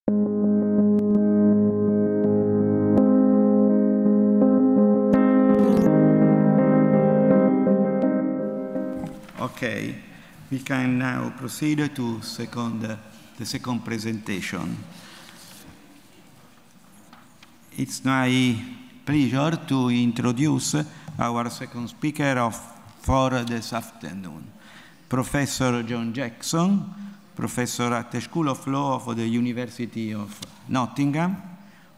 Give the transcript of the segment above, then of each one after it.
Okay, we can now proceed to the second presentation. It's my pleasure to introduce our second speaker for this afternoon, Professor John Jackson, professor at the School of Law of the University of Nottingham,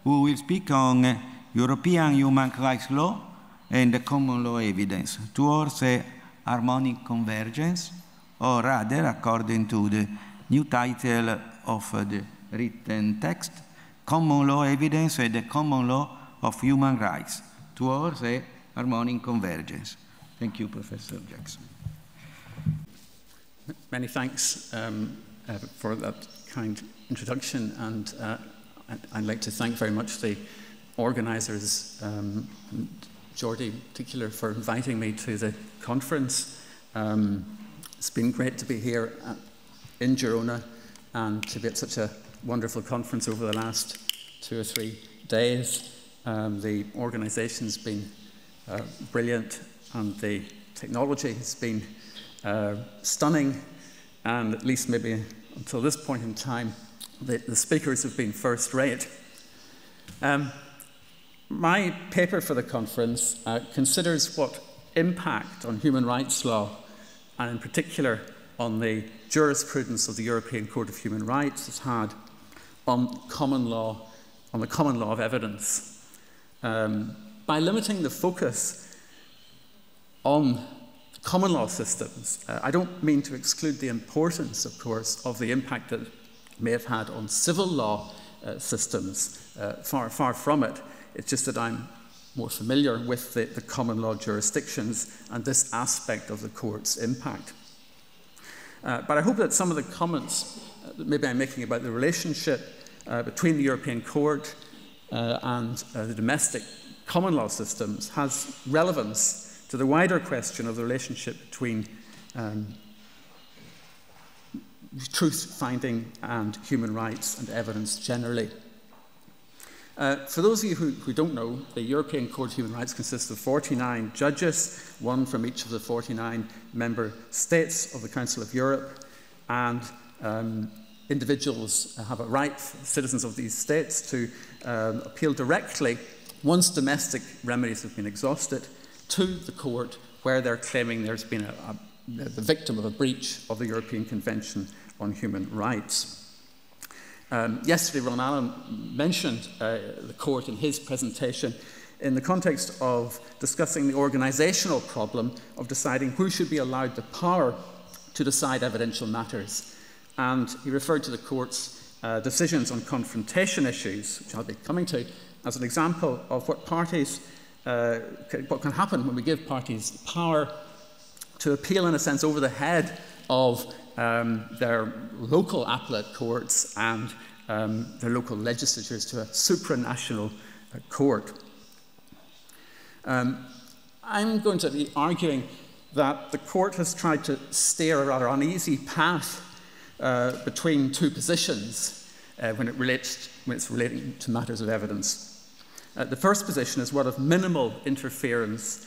who will speak on European human rights law and common law evidence towards a harmonic convergence, or rather, according to the new title of the written text, Common Law Evidence and the Common Law of Human Rights towards a harmonic convergence. Thank you, Professor Jackson. Many thanks for that kind introduction, and I'd like to thank very much the organisers, Jordi in particular, for inviting me to the conference. It's been great to be here in Girona and to be at such a wonderful conference over the last 2 or 3 days. The organisation's been brilliant, and the technology has been stunning, and at least maybe until this point in time, the speakers have been first rate. My paper for the conference considers what impact on human rights law, and in particular on the jurisprudence of the European Court of Human Rights, has had on the common law of evidence. By limiting the focus on common law systems, I don't mean to exclude the importance, of course, of the impact that it may have had on civil law systems. Far from it. It's just that I'm more familiar with the common law jurisdictions and this aspect of the court's impact. But I hope that some of the comments that maybe I'm making about the relationship between the European Court and the domestic common law systems has relevance to the wider question of the relationship between truth-finding and human rights and evidence generally. For those of you who don't know, the European Court of Human Rights consists of 49 judges, one from each of the 49 member states of the Council of Europe, and individuals have a right, citizens of these states, to appeal directly, once domestic remedies have been exhausted, to the court where they're claiming there's been the victim of a breach of the European Convention on Human Rights. Yesterday, Ron Allen mentioned the court in his presentation in the context of discussing the organisational problem of deciding who should be allowed the power to decide evidential matters. And he referred to the court's decisions on confrontation issues, which I'll be coming to, as an example of what what can happen when we give parties power to appeal, in a sense, over the head of their local appellate courts and their local legislatures to a supranational court. I'm going to be arguing that the court has tried to steer a rather uneasy path between two positions when it's relating to matters of evidence. The first position is one of minimal interference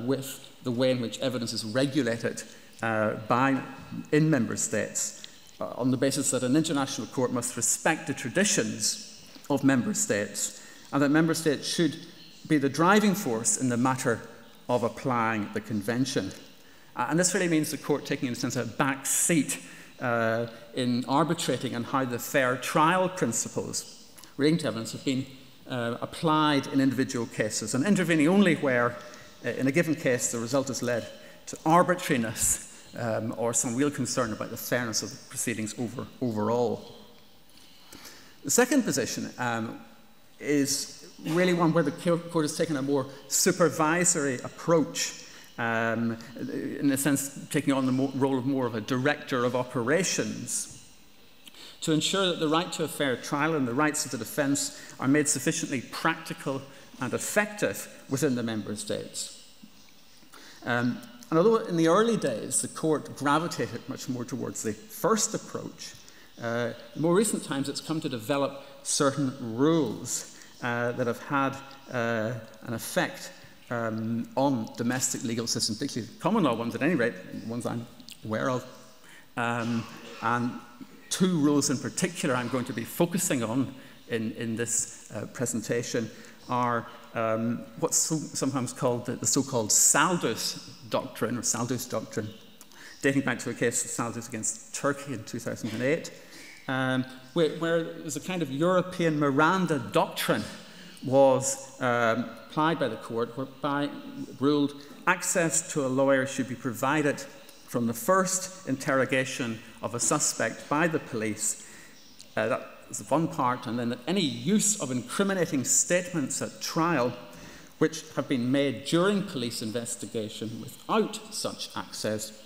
with the way in which evidence is regulated in member states, on the basis that an international court must respect the traditions of member states, and that member states should be the driving force in the matter of applying the convention. And this really means the court taking, in a sense, a back seat in arbitrating on how the fair trial principles relating to evidence have been applied in individual cases, and intervening only where, in a given case, the result has led to arbitrariness or some real concern about the fairness of the proceedings overall. The second position is really one where the court has taken a more supervisory approach, in a sense taking on the role of more of a director of operations, to ensure that the right to a fair trial and the rights of the defence are made sufficiently practical and effective within the member states. And although in the early days the court gravitated much more towards the first approach, In more recent times, it's come to develop certain rules that have had an effect on domestic legal systems, particularly common law ones at any rate, ones I'm aware of. And two rules in particular I'm going to be focusing on in this presentation are what's sometimes called the so-called Saldus Doctrine, or Saldus Doctrine, dating back to a case of Saldus against Turkey in 2008, where there's a kind of European Miranda doctrine was applied by the court, whereby it ruled access to a lawyer should be provided from the first interrogation of a suspect by the police. That is one part, and then that any use of incriminating statements at trial which have been made during police investigation without such access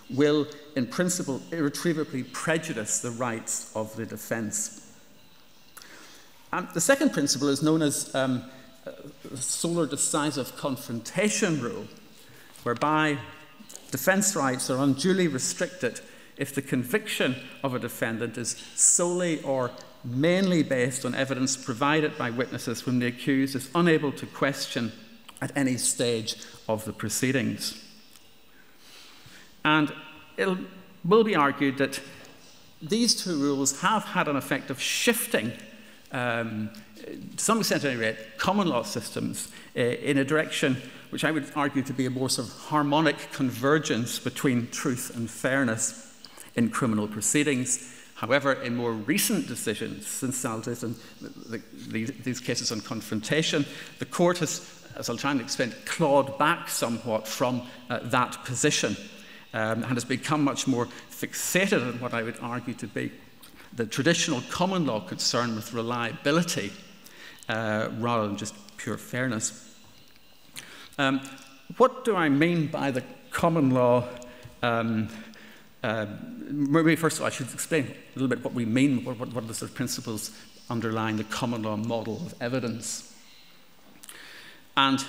will, in principle, irretrievably prejudice the rights of the defence. The second principle is known as the solar decisive confrontation rule, whereby defence rights are unduly restricted if the conviction of a defendant is solely or mainly based on evidence provided by witnesses whom the accused is unable to question at any stage of the proceedings. And it will be argued that these two rules have had an effect of shifting, to some extent at any rate, common law systems in a direction which I would argue to be a more sort of harmonic convergence between truth and fairness in criminal proceedings. However, in more recent decisions since Saldus and these cases on confrontation, the court has, as I'll try and explain, clawed back somewhat from that position and has become much more fixated on what I would argue to be the traditional common law concern with reliability rather than just pure fairness. What do I mean by the common law? Maybe first of all, I should explain a little bit what we mean, what are the sort of principles underlying the common law model of evidence. And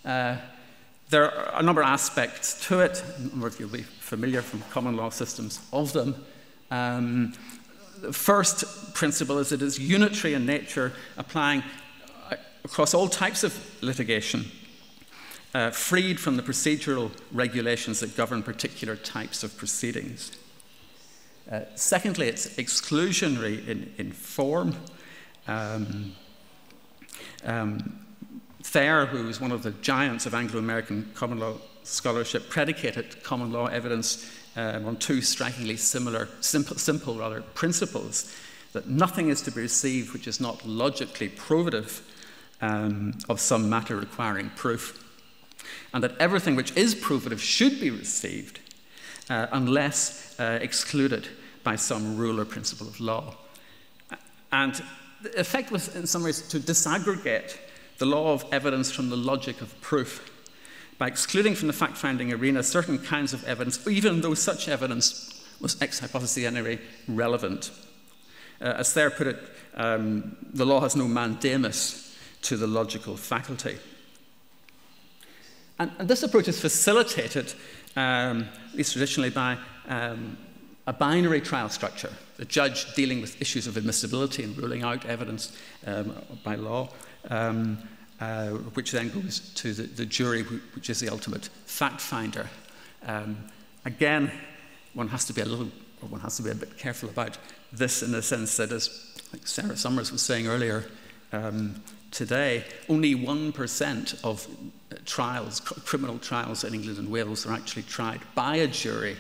there are a number of aspects to it. A number of you will be familiar from common law systems of them. The first principle is it is unitary in nature, applying across all types of litigation, freed from the procedural regulations that govern particular types of proceedings. Secondly, it's exclusionary in form. Thayer, who was one of the giants of Anglo-American common law scholarship, predicated common law evidence on two strikingly simple principles: that nothing is to be received which is not logically probative of some matter requiring proof, and that everything which is probative should be received unless excluded by some rule or principle of law. And the effect was, in some ways, to disaggregate the law of evidence from the logic of proof by excluding from the fact-finding arena certain kinds of evidence, even though such evidence was ex hypothesi anyway relevant. As Thayer put it, the law has no mandamus to the logical faculty. And this approach is facilitated, at least traditionally, by a binary trial structure, the judge dealing with issues of admissibility and ruling out evidence by law, which then goes to the jury, which is the ultimate fact finder. Again, one has to be a bit careful about this, in the sense that, as like Sarah Summers was saying earlier today, only 1% of trials, criminal trials in England and Wales, are actually tried by a jury.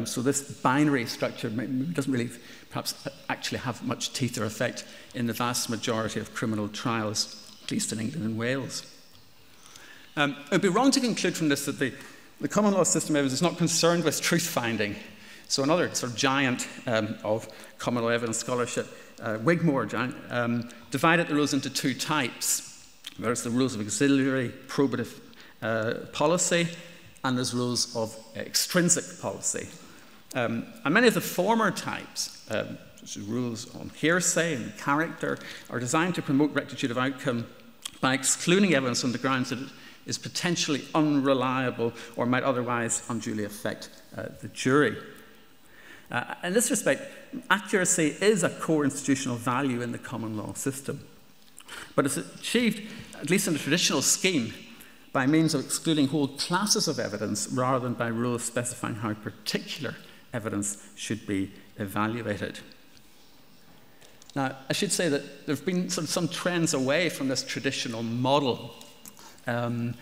So this binary structure doesn't really perhaps actually have much teeth or effect in the vast majority of criminal trials, at least in England and Wales. It would be wrong to conclude from this that the common law system of evidence is not concerned with truth finding. So another sort of giant of common law evidence scholarship, Wigmore, divided the rules into two types. There's the rules of auxiliary probative policy, and there's rules of extrinsic policy. And many of the former types, such as rules on hearsay and character, are designed to promote rectitude of outcome by excluding evidence on the grounds that it is potentially unreliable or might otherwise unduly affect the jury. In this respect, accuracy is a core institutional value in the common law system. But it's achieved, at least in the traditional scheme, by means of excluding whole classes of evidence rather than by rules specifying how particular evidence should be evaluated. Now, I should say that there have been sort of some trends away from this traditional model in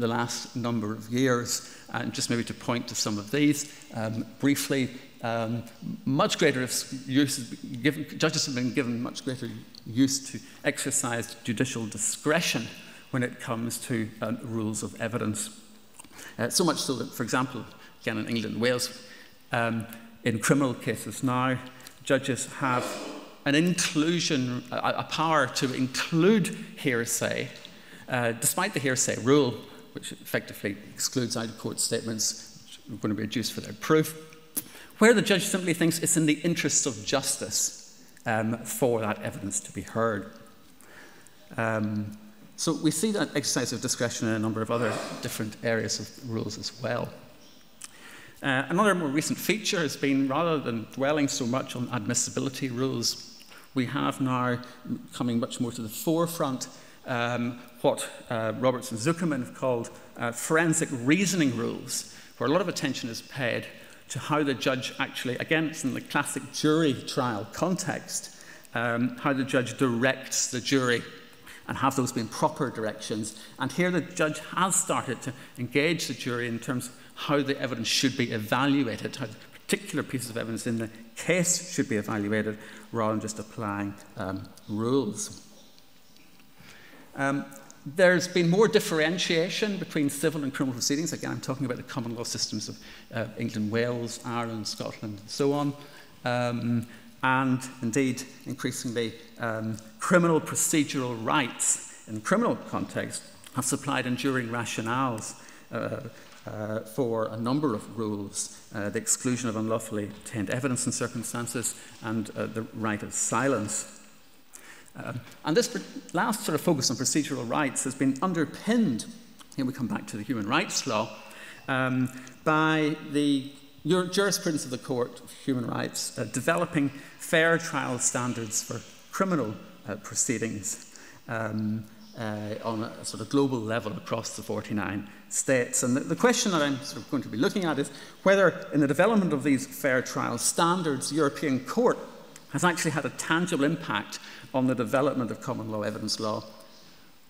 the last number of years. And just maybe to point to some of these briefly, much greater use judges have been given much greater use to exercise judicial discretion when it comes to rules of evidence. So much so that, for example, again in England and Wales, in criminal cases now, judges have an inclusion, a power to include hearsay, despite the hearsay rule, which effectively excludes out-of-court statements which are going to be adduced for their proof, where the judge simply thinks it's in the interests of justice for that evidence to be heard. So we see that exercise of discretion in a number of other different areas of rules as well. Another more recent feature has been, rather than dwelling so much on admissibility rules, we have now coming much more to the forefront what Roberts and Zuckerman have called forensic reasoning rules, where a lot of attention is paid to how the judge actually, again, it's in the classic jury trial context, how the judge directs the jury and have those been proper directions. And here the judge has started to engage the jury in terms of how the evidence should be evaluated, how particular pieces of evidence in the case should be evaluated, rather than just applying rules. There's been more differentiation between civil and criminal proceedings. Again, I'm talking about the common law systems of England, Wales, Ireland, Scotland, and so on. And indeed, increasingly, criminal procedural rights in the criminal context have supplied enduring rationales for a number of rules, the exclusion of unlawfully obtained evidence in circumstances and the right of silence. And this last sort of focus on procedural rights has been underpinned, here we come back to the human rights law, by the jurisprudence of the Court of Human Rights developing fair trial standards for criminal proceedings on a sort of global level across the 49 states. And the question that I'm sort of going to be looking at is whether in the development of these fair trial standards, the European Court has actually had a tangible impact on the development of common law evidence law,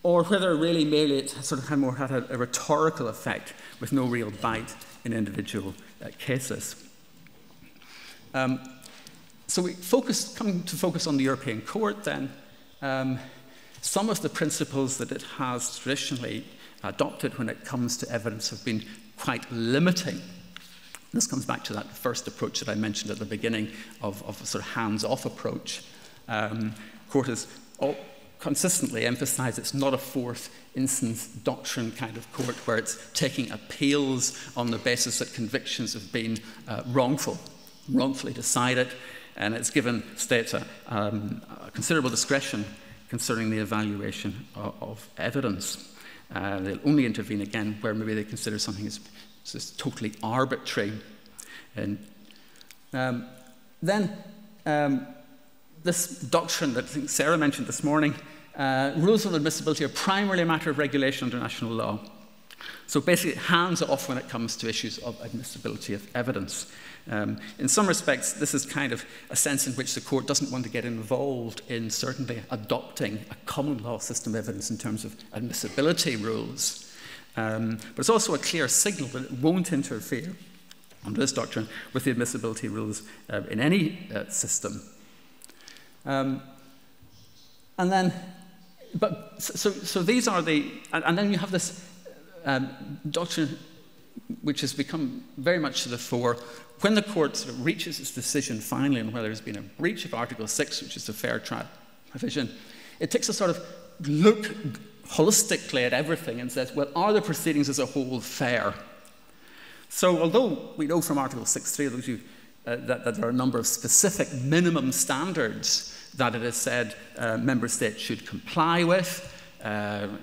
or whether really merely it sort of had a rhetorical effect with no real bite in individual cases. So coming to focus on the European Court then, some of the principles that it has traditionally adopted when it comes to evidence have been quite limiting. This comes back to that first approach that I mentioned at the beginning of a sort of hands-off approach. Court has consistently emphasized it's not a fourth instance doctrine kind of court where it's taking appeals on the basis that convictions have been wrongfully decided, and it's given states a considerable discretion concerning the evaluation of evidence. They'll only intervene again where maybe they consider something as just totally arbitrary. And then this doctrine that I think Sarah mentioned this morning, rules on admissibility are primarily a matter of regulation under national law. So basically, hands off when it comes to issues of admissibility of evidence. In some respects, this is kind of a sense in which the court doesn't want to get involved in certainly adopting a common law system of evidence in terms of admissibility rules. But it's also a clear signal that it won't interfere under this doctrine with the admissibility rules in any system. And then, so these are and then you have this doctrine which has become very much to the fore when the court sort of reaches its decision finally on whether there's been a breach of Article 6, which is the fair trial provision. It takes a sort of look holistically at everything and says, well, are the proceedings as a whole fair? So although we know from Article 6.3 that there are a number of specific minimum standards that it is said member states should comply with,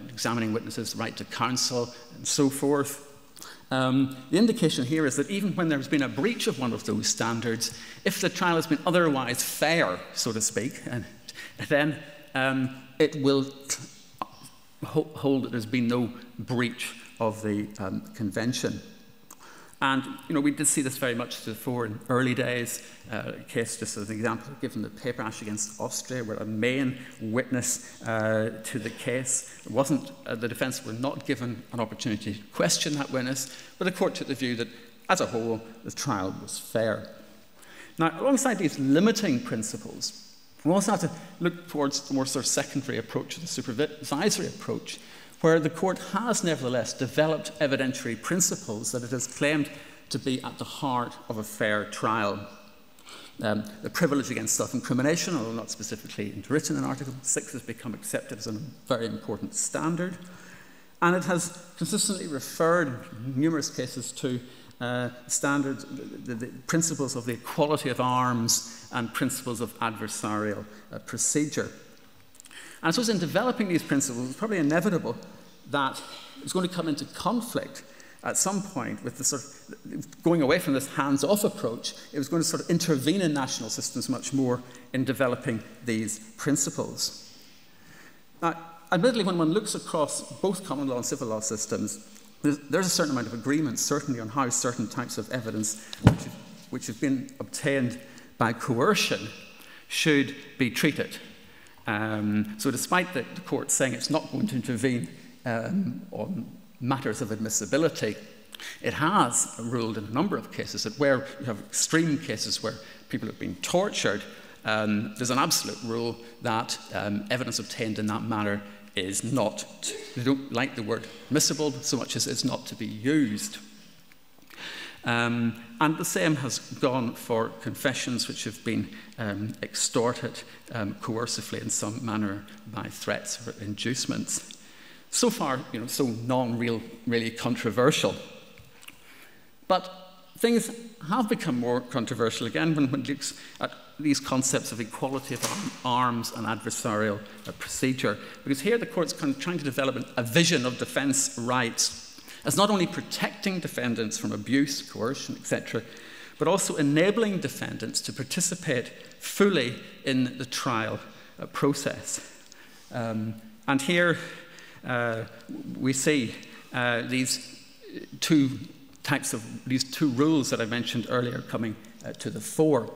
examining witnesses' right to counsel, and so forth, The indication here is that even when there's been a breach of one of those standards, if the trial has been otherwise fair, so to speak, then it will hold that there's been no breach of the convention. And we did see this very much before in early days. A case, just as an example, given the paper Ash against Austria, where a main witness to the case wasn't, the defence were not given an opportunity to question that witness, but the court took the view that, as a whole, the trial was fair. Now, alongside these limiting principles, we also have to look towards the more sort of secondary approach, the supervisory approach, where the court has nevertheless developed evidentiary principles that it has claimed to be at the heart of a fair trial. The privilege against self-incrimination, although not specifically written in Article 6, has become accepted as a very important standard. And it has consistently referred in numerous cases to standards, the principles of the equality of arms and principles of adversarial procedure. And I suppose in developing these principles, it's probably inevitable that it's going to come into conflict at some point with the sort of going away from this hands-off approach. It was going to sort of intervene in national systems much more in developing these principles. Now, admittedly, when one looks across both common law and civil law systems, there's a certain amount of agreement, certainly, on how certain types of evidence which have been obtained by coercion should be treated. So despite the court saying it's not going to intervene on matters of admissibility, it has ruled in a number of cases that where you have extreme cases where people have been tortured, there's an absolute rule that evidence obtained in that manner is not, they don't like the word admissible so much as it's not to be used. And the same has gone for confessions which have been extorted coercively in some manner by threats or inducements. So far, so really controversial. But things have become more controversial again when one looks at these concepts of equality of arms and adversarial procedure, because here the court's kind of trying to develop a vision of defence rights as not only protecting defendants from abuse, coercion, etc., but also enabling defendants to participate fully in the trial process. And here we see these two rules that I mentioned earlier coming to the fore.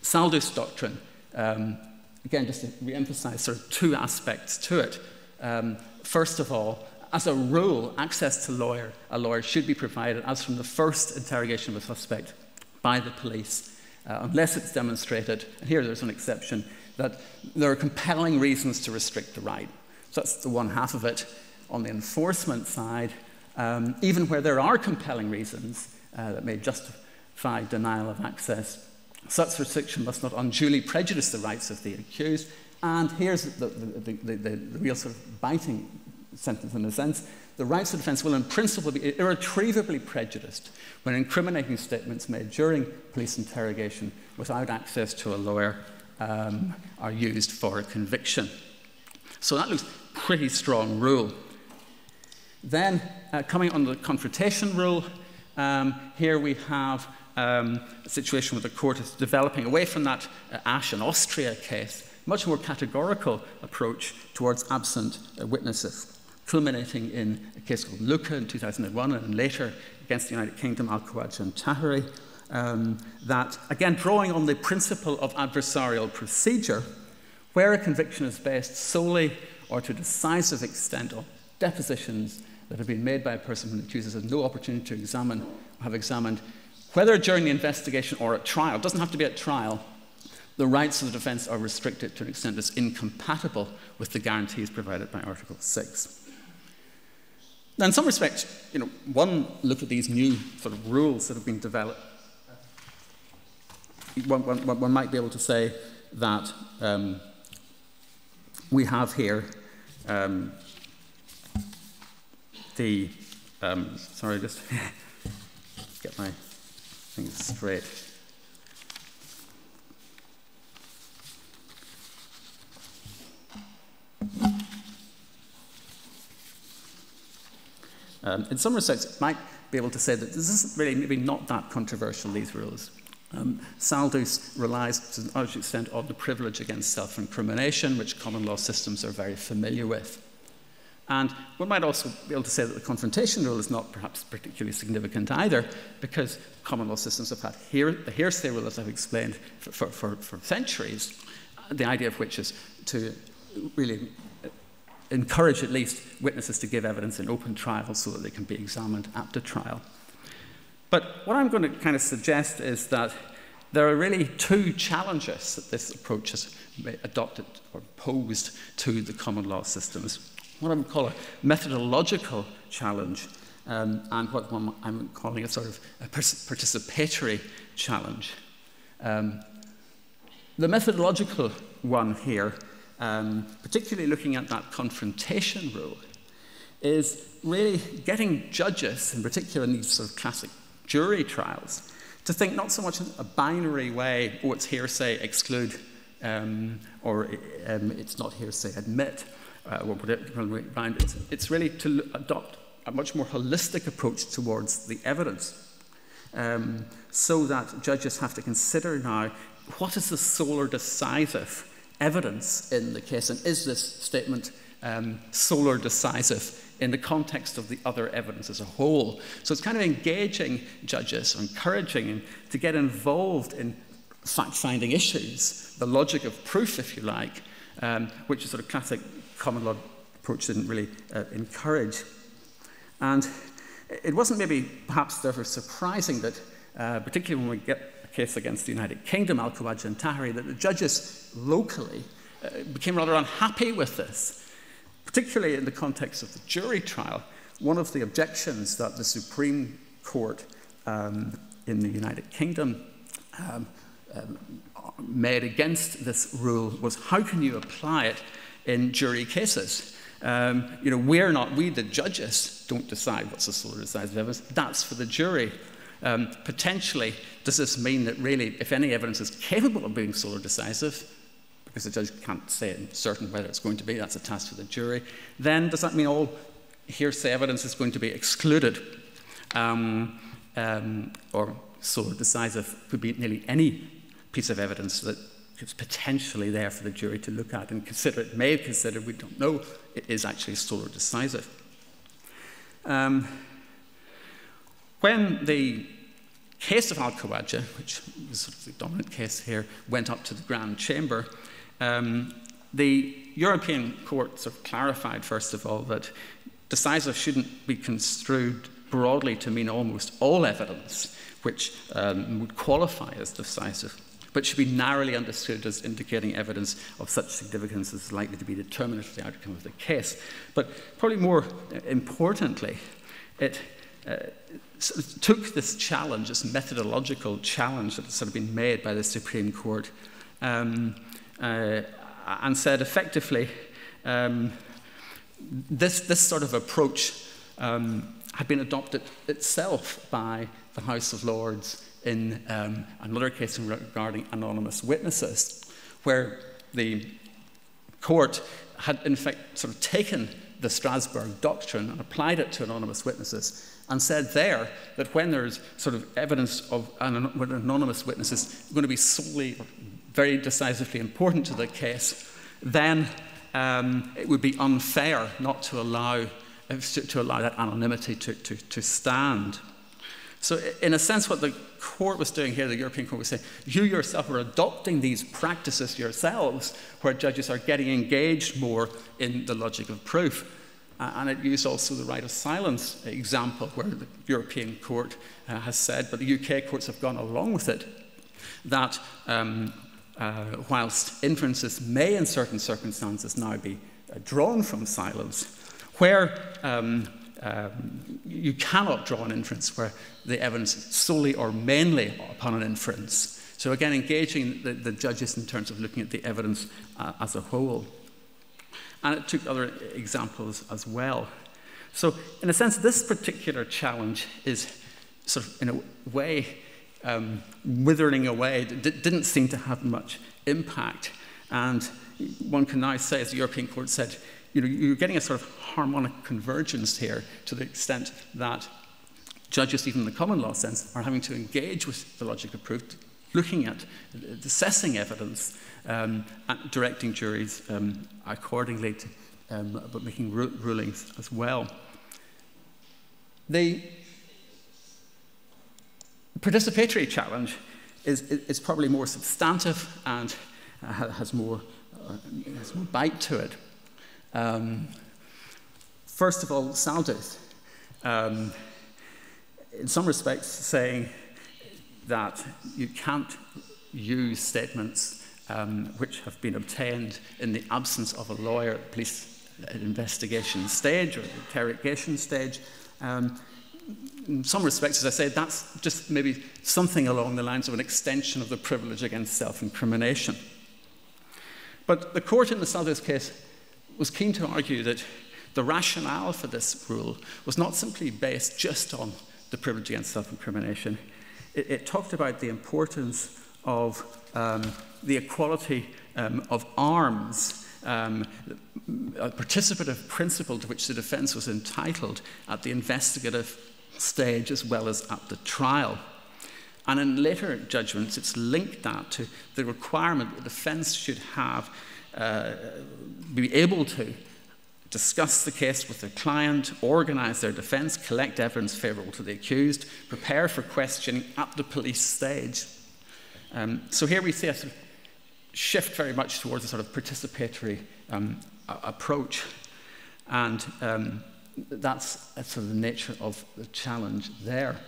Saldus Doctrine, again, just to re-emphasize sort of two aspects to it. First of all, as a rule, access to a lawyer should be provided as from the first interrogation of a suspect by the police, unless it's demonstrated, and here there's an exception, that there are compelling reasons to restrict the right. So that's the one half of it. On the enforcement side, even where there are compelling reasons that may justify denial of access, such restriction must not unduly prejudice the rights of the accused. And here's the real sort of biting sentence in a sense. The rights of defence will in principle be irretrievably prejudiced when incriminating statements made during police interrogation without access to a lawyer are used for a conviction. So that looks pretty strong rule. Then, coming on the Confrontation Rule, here we have a situation where the court is developing away from that Ash and Austria case, much more categorical approach towards absent witnesses, culminating in a case called Luca in 2001 and later against the United Kingdom, Alcoage and Tahiri, that, again, drawing on the principle of adversarial procedure, where a conviction is based solely or to a decisive extent on depositions that have been made by a person who accuses has no opportunity to examine or have examined, whether during the investigation or at trial, it doesn't have to be at trial, the rights of the defence are restricted to an extent that's incompatible with the guarantees provided by Article 6. Now, in some respects, one look at these new sort of rules that have been developed, one might be able to say that we have here sorry, just get my things straight. In some respects, it might be able to say that this is really maybe not that controversial, these rules. Saldus relies to a large extent on the privilege against self-incrimination, which common law systems are very familiar with. And one might also be able to say that the confrontation rule is not perhaps particularly significant either, because common law systems have had the hearsay rule, as I've explained, for centuries, the idea of which is to really encourage at least witnesses to give evidence in open trial so that they can be examined at the trial. But what I'm going to kind of suggest is that there are really two challenges that this approach has adopted or posed to the common law systems. What I would call a methodological challenge, and what I'm calling a sort of a participatory challenge. The methodological one here, particularly looking at that confrontation rule, is really getting judges, in particular in these sort of classic jury trials, to think not so much in a binary way, oh, it's hearsay, exclude, or it's not hearsay, admit, or whatever. It's really to adopt a much more holistic approach towards the evidence, so that judges have to consider now, what is the sole or decisive evidence in the case, and is this statement sole or decisive in the context of the other evidence as a whole? So it's kind of engaging judges, or encouraging them to get involved in fact-finding issues, the logic of proof, if you like, which is sort of classic common law approach didn't really encourage. And it wasn't maybe perhaps therefore surprising that, particularly when we get a case against the United Kingdom, Al-Khawaja and Tahiri, that the judges locally became rather unhappy with this. Particularly in the context of the jury trial, one of the objections that the Supreme Court in the United Kingdom made against this rule was, how can you apply it in jury cases? We the judges don't decide what's the sole or decisive evidence. That's for the jury. Potentially, does this mean that really, if any evidence is capable of being sole or decisive, because the judge can't say it certain whether it's going to be, that's a task for the jury, then does that mean all hearsay evidence is going to be excluded? Or sole or decisive could be nearly any piece of evidence that is potentially there for the jury to look at and consider. It may have considered, we don't know, it is actually sole or decisive. When the case of Al-Khawaja, which is sort of the dominant case here, went up to the Grand Chamber, the European Court sort of clarified, first of all, that decisive shouldn't be construed broadly to mean almost all evidence which would qualify as decisive, but should be narrowly understood as indicating evidence of such significance as is likely to be determinative of the outcome of the case. But probably more importantly, it took this challenge, this methodological challenge that had sort of been made by the Supreme Court, and said effectively, this sort of approach had been adopted itself by the House of Lords in another case regarding anonymous witnesses, where the court had in fact sort of taken the Strasbourg doctrine and applied it to anonymous witnesses, and said there that when there's sort of evidence of when an anonymous witness is going to be solely or very decisively important to the case, then it would be unfair not to allow that anonymity to stand. So in a sense, what the court was doing here, the European Court was saying, you yourself are adopting these practices yourselves, where judges are getting engaged more in the logic of proof. And it used also the right of silence example, where the European Court has said, but the UK courts have gone along with it, that whilst inferences may in certain circumstances now be drawn from silence, where you cannot draw an inference where the evidence is solely or mainly upon an inference. So again, engaging the judges in terms of looking at the evidence as a whole. And it took other examples as well. So in a sense, this particular challenge is sort of, in a way, withering away. It didn't seem to have much impact. And one can now say, as the European Court said, you're getting a sort of harmonic convergence here, to the extent that judges, even in the common law sense, are having to engage with the logic of proof, looking at, assessing evidence, and directing juries accordingly, but making rulings as well. The participatory challenge is probably more substantive and has more bite to it. First of all, Salduth, in some respects saying that you can't use statements which have been obtained in the absence of a lawyer, at police investigation stage or interrogation stage. In some respects, as I say, that's just maybe something along the lines of an extension of the privilege against self-incrimination. But the court in the Salduth case was keen to argue that the rationale for this rule was not simply based just on the privilege against self-incrimination. It talked about the importance of the equality of arms, a participative principle to which the defense was entitled at the investigative stage as well as at the trial. And in later judgments, it's linked that to the requirement that the defense should have, be able to discuss the case with their client, organize their defense, collect evidence favorable to the accused, prepare for questioning at the police stage. So here we see a sort of shift very much towards a sort of participatory approach. And that's sort of the nature of the challenge there.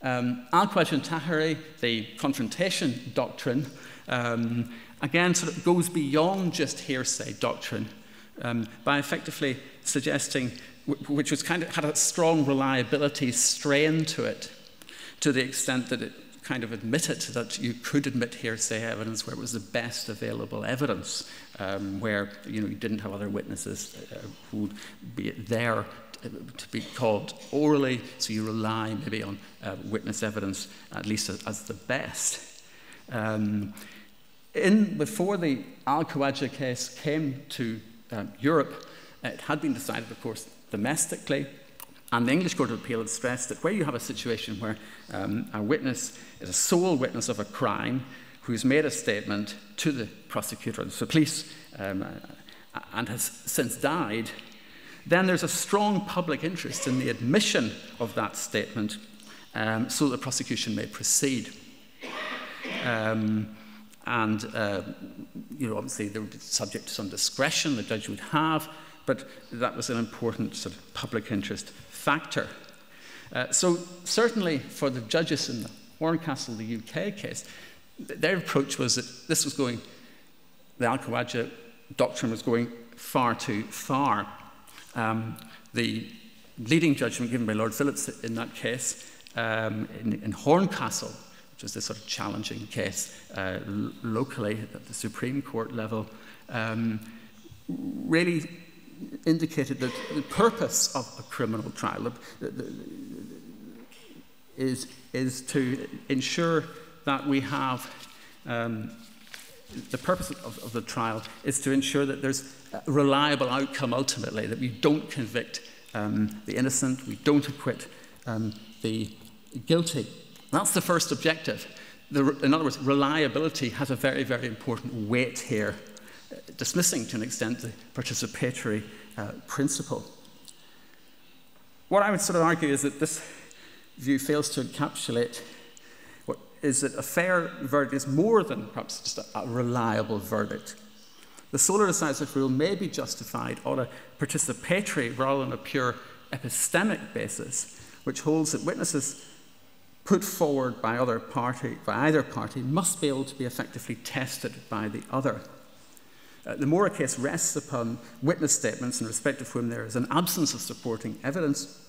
Al-Khwaja and Tahiri, the Confrontation Doctrine, again sort of goes beyond just hearsay doctrine by effectively suggesting, which was kind of had a strong reliability strain to it, to the extent that it kind of admitted that you could admit hearsay evidence where it was the best available evidence, where you didn't have other witnesses who would be there to be called orally, so you rely maybe on witness evidence at least as the best. Before the Al-Khwaja case came to Europe, it had been decided, of course, domestically, and the English Court of Appeal had stressed that where you have a situation where a witness is a sole witness of a crime who's made a statement to the prosecutor, the police, and has since died, then there's a strong public interest in the admission of that statement so the prosecution may proceed. Obviously they would be subject to some discretion the judge would have, but that was an important sort of public interest factor. So certainly for the judges in the Horncastle, the UK case, their approach was that this was going, the Al-Khwaja doctrine was going far too far. The leading judgment given by Lord Phillips in that case, in Horncastle, which was this sort of challenging case locally at the Supreme Court level, really indicated that the purpose of a criminal trial is to ensure that we have the purpose of the trial is to ensure that there's a reliable outcome ultimately, that we don't convict the innocent, we don't acquit the guilty. That's the first objective. In other words, reliability has a very, very important weight here, dismissing to an extent the participatory principle. What I would sort of argue is that this view fails to encapsulate what is that a fair verdict is more than perhaps just a reliable verdict. The sole or decisive rule may be justified on a participatory rather than a pure epistemic basis, which holds that witnesses put forward by either party must be able to be effectively tested by the other. The more a case rests upon witness statements in respect of whom there is an absence of supporting evidence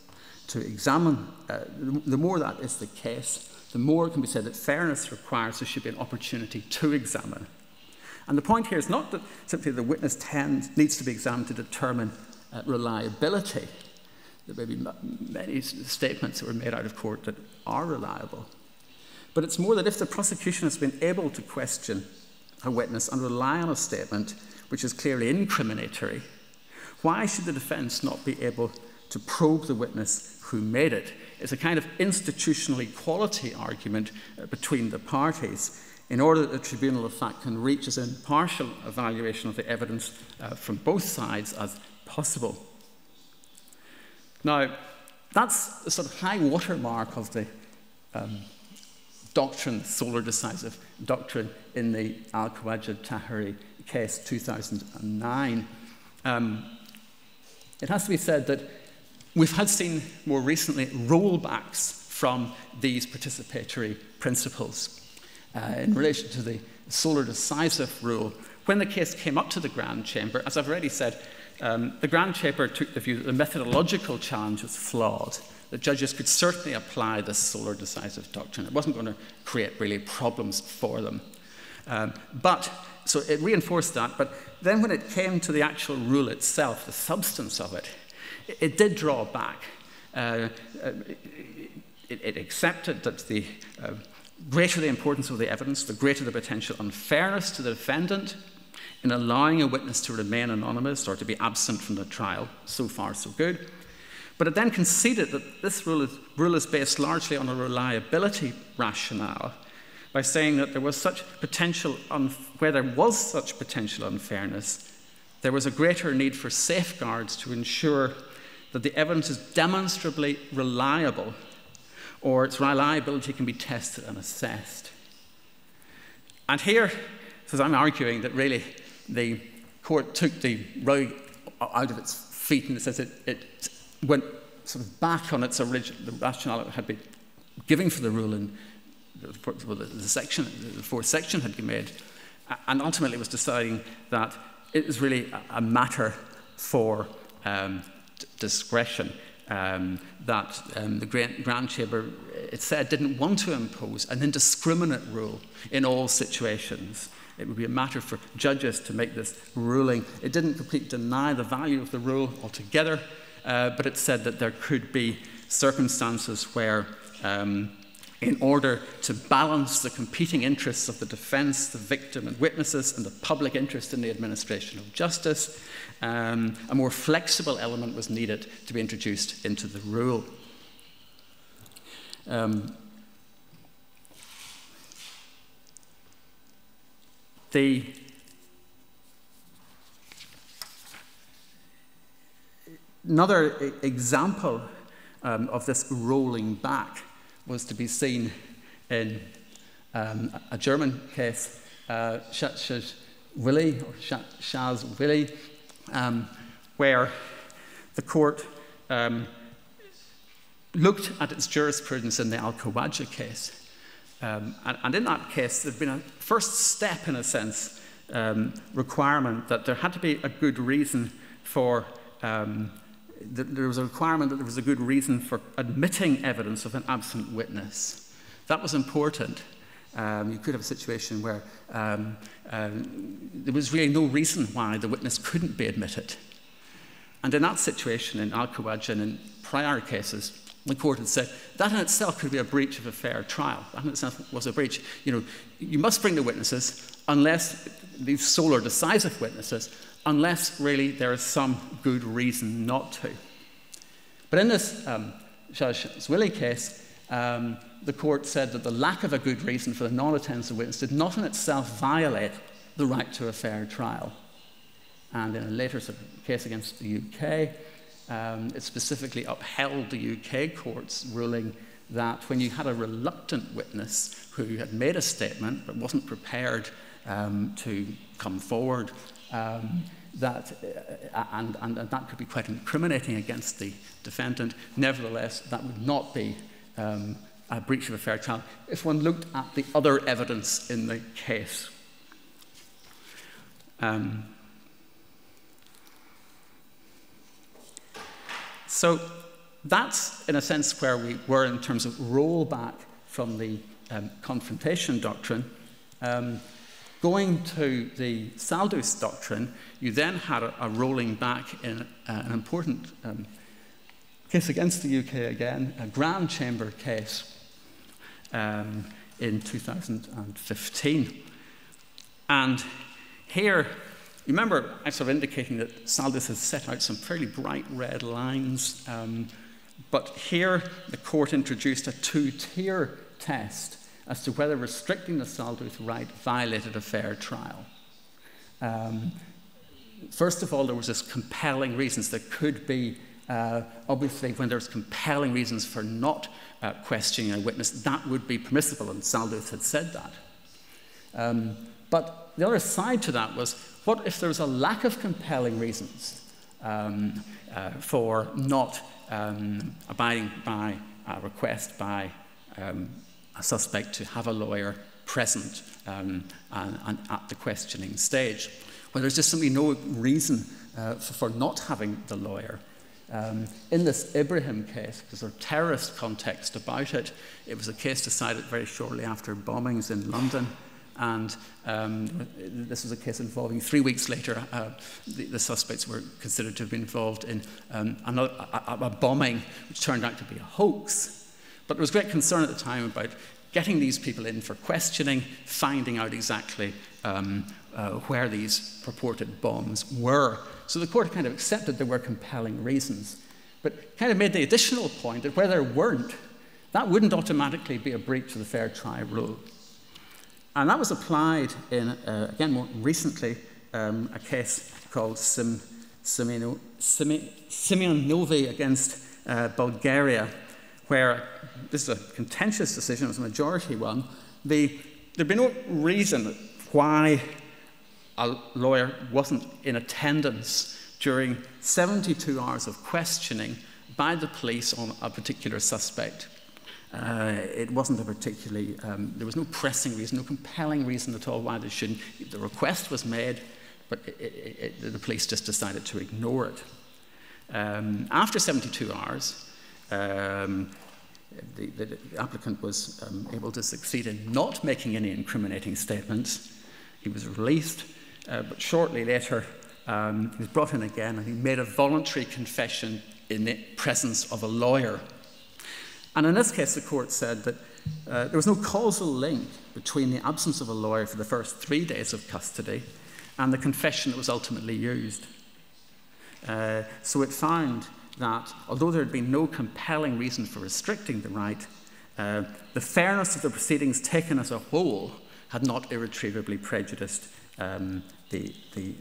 to examine, the more that is the case, the more it can be said that fairness requires there should be an opportunity to examine. And the point here is not that simply the witness needs to be examined to determine reliability. There may be many statements that were made out of court that are reliable. But it's more that if the prosecution has been able to question a witness and rely on a statement which is clearly incriminatory, why should the defense not be able to probe the witness who made it. It's a kind of institutional equality argument between the parties in order that the tribunal of fact can reach as impartial evaluation of the evidence from both sides as possible. Now, that's the sort of high watermark of the doctrine, solar decisive doctrine, in the Al-Khawaja-Tahiri case 2009. It has to be said that we've had seen more recently rollbacks from these participatory principles in relation to the solar decisive rule. When the case came up to the Grand Chamber, as I've already said, the Grand Chamber took the view that the methodological challenge was flawed. The judges could certainly apply this solar decisive doctrine. It wasn't going to create really problems for them. So it reinforced that, but then when it came to the actual rule itself, the substance of it, it did draw back. It accepted that the greater the importance of the evidence, the greater the potential unfairness to the defendant in allowing a witness to remain anonymous or to be absent from the trial. So far, so good. But it then conceded that this rule is based largely on a reliability rationale by saying that there was such potential, where there was such potential unfairness, there was a greater need for safeguards to ensure that the evidence is demonstrably reliable or its reliability can be tested and assessed. And here, says I'm arguing that really the court took the rug out of its feet, and it says it went sort of back on its original, the rationale it had been giving for the rule, and the fourth section had been made, and ultimately was deciding that it is really a matter for discretion. That the Grand Chamber, it said, didn't want to impose an indiscriminate rule in all situations. It would be a matter for judges to make this ruling. It didn't completely deny the value of the rule altogether, but it said that there could be circumstances where, in order to balance the competing interests of the defense, the victim, and witnesses, and the public interest in the administration of justice, a more flexible element was needed to be introduced into the rule. Another example of this rolling back was to be seen in a German case, Schaz Willi, where the court looked at its jurisprudence in the Al-Khawaja case. And in that case, there had been a first step, in a sense, requirement that there had to be a good reason for there was a requirement that there was a good reason for admitting evidence of an absent witness. That was important. You could have a situation where there was really no reason why the witness couldn't be admitted. And in that situation, in Al-Khawaja and in prior cases, the court had said that in itself could be a breach of a fair trial. That in itself was a breach. You must bring the witnesses unless, these sole or decisive witnesses, unless really there is some good reason not to. But in this Schaz Willi case, the court said that the lack of a good reason for the non-attendance of witness did not in itself violate the right to a fair trial. And in a later sort of case against the UK, it specifically upheld the UK court's ruling that when you had a reluctant witness who had made a statement but wasn't prepared to come forward, that could be quite incriminating against the defendant. Nevertheless, that would not be a breach of a fair trial if one looked at the other evidence in the case. So that's, in a sense, where we were in terms of rollback from the confrontation doctrine. Going to the Saldus doctrine, you then had a rolling back in an important case against the UK again, a Grand Chamber case in 2015. And here, You remember I sort of indicating that Saldus has set out some fairly bright red lines, but here the court introduced a two-tier test as to whether restricting the Saldus right violated a fair trial. First of all, there was this compelling reasons. There could be, obviously, when there's compelling reasons for not questioning a witness, that would be permissible, and Saldus had said that. But the other side to that was, what if there was a lack of compelling reasons for not abiding by a request by a suspect to have a lawyer present and at the questioning stage? Well, there's just simply no reason for not having the lawyer. In this Ibrahim case, there's a terrorist context about it. It was a case decided very shortly after bombings in London. And this was a case involving 3 weeks later, the suspects were considered to have been involved in a bombing, which turned out to be a hoax. But there was great concern at the time about getting these people in for questioning, finding out exactly where these purported bombs were. So the court kind of accepted there were compelling reasons, but kind of made the additional point that where there weren't, that wouldn't automatically be a breach of the fair trial rule. And that was applied in, again, more recently, a case called Simeonovi against Bulgaria, where this is a contentious decision, it was a majority one. There'd been no reason why a lawyer wasn't in attendance during 72 hours of questioning by the police on a particular suspect. It wasn't a particularly, there was no pressing reason, no compelling reason at all why they shouldn't. The request was made, but the police just decided to ignore it. After 72 hours, the applicant was able to succeed in not making any incriminating statements. He was released, but shortly later, he was brought in again and he made a voluntary confession in the presence of a lawyer. And in this case, the court said that there was no causal link between the absence of a lawyer for the first 3 days of custody and the confession that was ultimately used. So it found that although there had been no compelling reason for restricting the right, the fairness of the proceedings taken as a whole had not irretrievably prejudiced the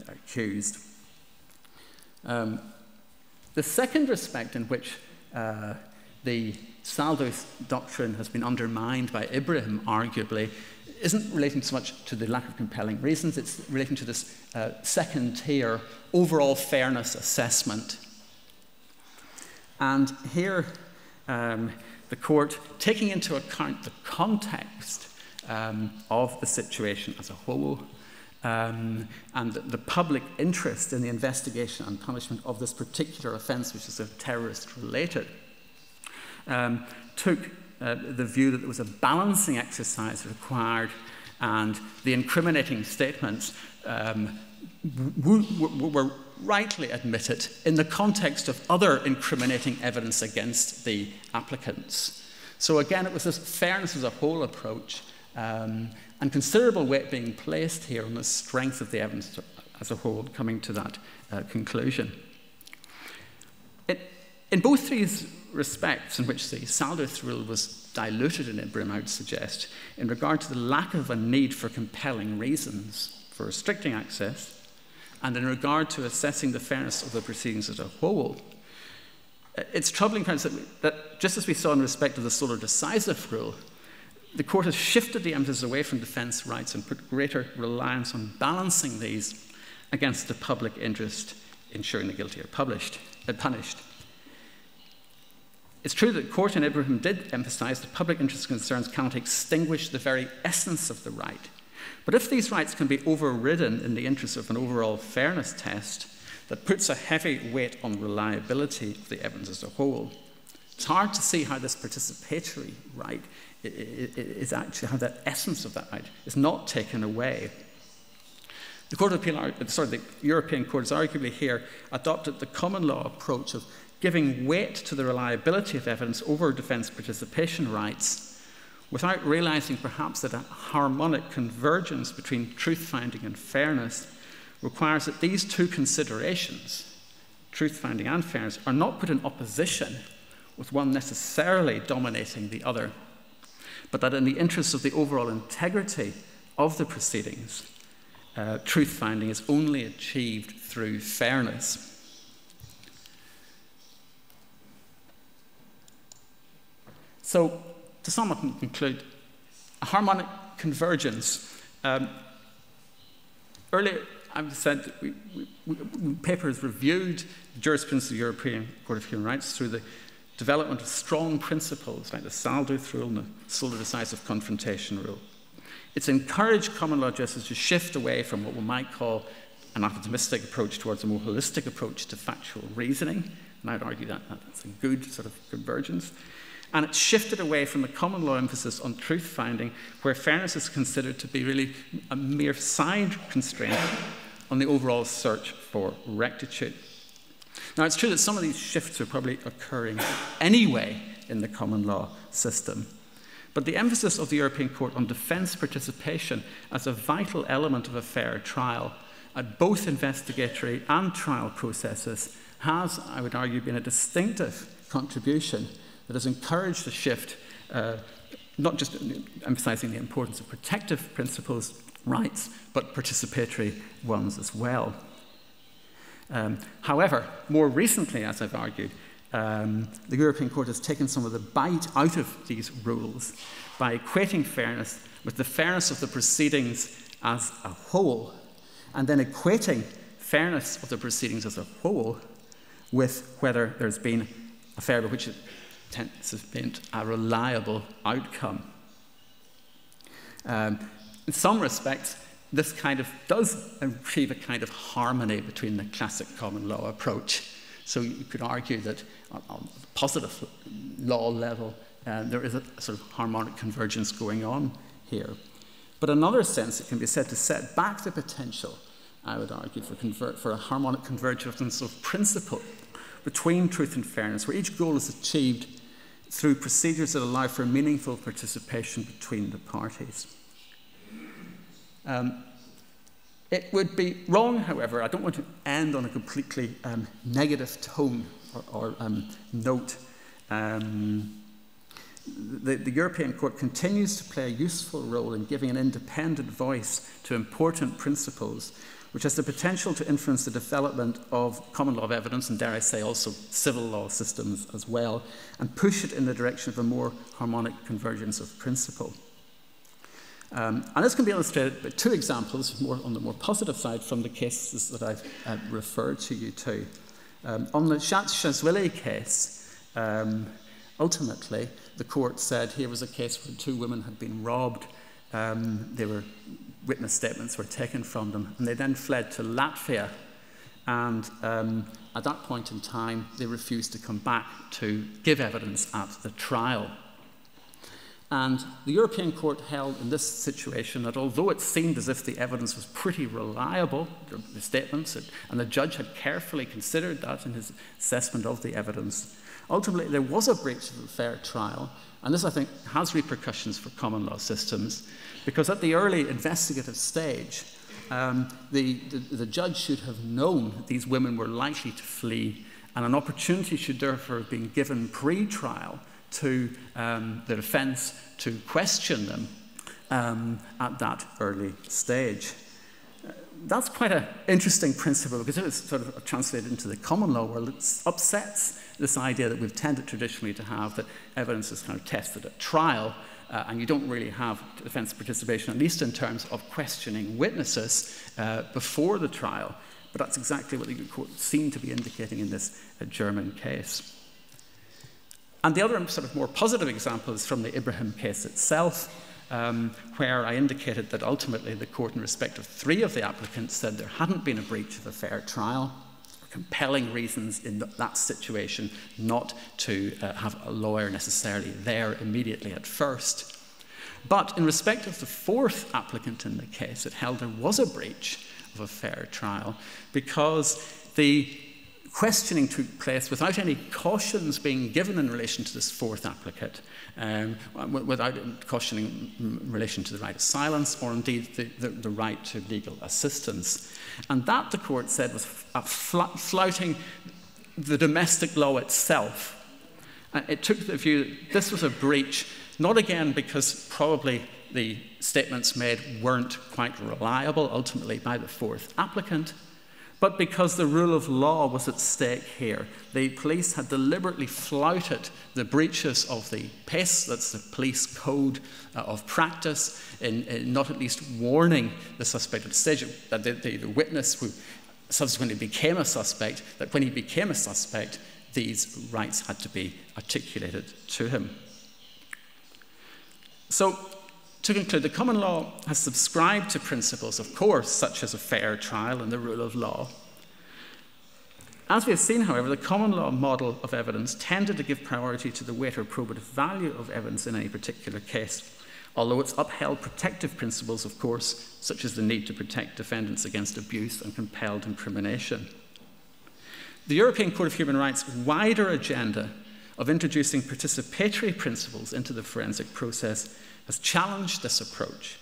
accused. The second respect in which the Saldus doctrine has been undermined by Ibrahim, arguably, isn't relating so much to the lack of compelling reasons, it's relating to this second tier overall fairness assessment. And here, the court, taking into account the context of the situation as a whole, and the public interest in the investigation and punishment of this particular offence, which is a terrorist-related, took the view that there was a balancing exercise required and the incriminating statements were rightly admitted in the context of other incriminating evidence against the applicants. So again, it was this fairness as a whole approach and considerable weight being placed here on the strength of the evidence as a whole, coming to that conclusion. In both these respects in which the Saldus rule was diluted in Ibrahim, I would suggest, in regard to the lack of a need for compelling reasons for restricting access, and in regard to assessing the fairness of the proceedings as a whole, it's troubling that just as we saw in respect of the sole or decisive rule, the court has shifted the emphasis away from defence rights and put greater reliance on balancing these against the public interest, ensuring the guilty are punished. It's true that the court in Ibrahim did emphasise that public interest concerns cannot extinguish the very essence of the right. But if these rights can be overridden in the interest of an overall fairness test that puts a heavy weight on reliability of the evidence as a whole, it's hard to see how this participatory right is actually, how the essence of that right is not taken away. The European Court has arguably here adopted the common law approach of giving weight to the reliability of evidence over defence participation rights without realising perhaps that a harmonic convergence between truth-finding and fairness requires that these two considerations, truth-finding and fairness, are not put in opposition with one necessarily dominating the other, but that in the interests of the overall integrity of the proceedings, truth-finding is only achieved through fairness. So, to sum up and conclude, a harmonic convergence. Earlier, I've said that paper has reviewed the jurisprudence of the European Court of Human Rights through the development of strong principles like the Saldus rule and the solely decisive Confrontation Rule. It's encouraged common law justice to shift away from what we might call an optimistic approach towards a more holistic approach to factual reasoning, and I'd argue that that's a good sort of convergence. And it's shifted away from the common law emphasis on truth-finding, where fairness is considered to be really a mere side constraint on the overall search for rectitude. Now, it's true that some of these shifts are probably occurring anyway in the common law system, but the emphasis of the European Court on defence participation as a vital element of a fair trial at both investigatory and trial processes has, I would argue, been a distinctive contribution that has encouraged a shift, not just emphasising the importance of protective principles, rights, but participatory ones as well. However, more recently, as I've argued, the European Court has taken some of the bite out of these rules by equating fairness with the fairness of the proceedings as a whole, and then equating fairness of the proceedings as a whole with whether there's been a fair by which it tends to have been a reliable outcome. In some respects, this kind of does achieve a kind of harmony between the classic common law approach. So you could argue that on the positive law level, there is a sort of harmonic convergence going on here. But in another sense, it can be said to set back the potential, I would argue, for a harmonic convergence of principle between truth and fairness, where each goal is achieved through procedures that allow for meaningful participation between the parties. It would be wrong, however, I don't want to end on a completely negative tone or note. The European Court continues to play a useful role in giving an independent voice to important principles, which has the potential to influence the development of common law of evidence, and dare I say also civil law systems as well, and push it in the direction of a more harmonic convergence of principle. And this can be illustrated by two examples, on the more positive side, from the cases that I've referred to you to. On the Shazwili case, ultimately, the court said here was a case where two women had been robbed. Witness statements were taken from them, and they then fled to Latvia. And at that point in time, they refused to come back to give evidence at the trial. And the European Court held in this situation that although it seemed as if the evidence was pretty reliable, the statements, and the judge had carefully considered that in his assessment of the evidence, ultimately there was a breach of a fair trial. And this, I think, has repercussions for common law systems, because at the early investigative stage, the judge should have known that these women were likely to flee, and an opportunity should therefore have been given pre-trial to the defence to question them at that early stage. That's quite an interesting principle, because it was sort of translated into the common law world. It upsets this idea that we've tended traditionally to have, that evidence is kind of tested at trial, and you don't really have defence participation, at least in terms of questioning witnesses before the trial. But that's exactly what the court seemed to be indicating in this German case. And the other sort of more positive example is from the Ibrahim case itself, where I indicated that ultimately the court, in respect of 3 of the applicants, said there hadn't been a breach of a fair trial, compelling reasons in that situation not to have a lawyer necessarily there immediately at first. But in respect of the 4th applicant in the case, it held there was a breach of a fair trial, because the questioning took place without any cautions being given in relation to this fourth applicant, without cautioning in relation to the right of silence or indeed the right to legal assistance. And that, the court said, was flouting the domestic law itself. And it took the view that this was a breach, not again because probably the statements made weren't quite reliable ultimately by the fourth applicant, but because the rule of law was at stake here. The police had deliberately flouted the breaches of the PES, that's the police code of practice, in not at least warning the suspect at the stage, the witness who subsequently became a suspect, that when he became a suspect, these rights had to be articulated to him. So, to conclude, the common law has subscribed to principles, of course, such as a fair trial and the rule of law. As we have seen, however, the common law model of evidence tended to give priority to the weight or probative value of evidence in any particular case, although it's upheld protective principles, of course, such as the need to protect defendants against abuse and compelled incrimination. The European Court of Human Rights' wider agenda of introducing participatory principles into the forensic process has challenged this approach,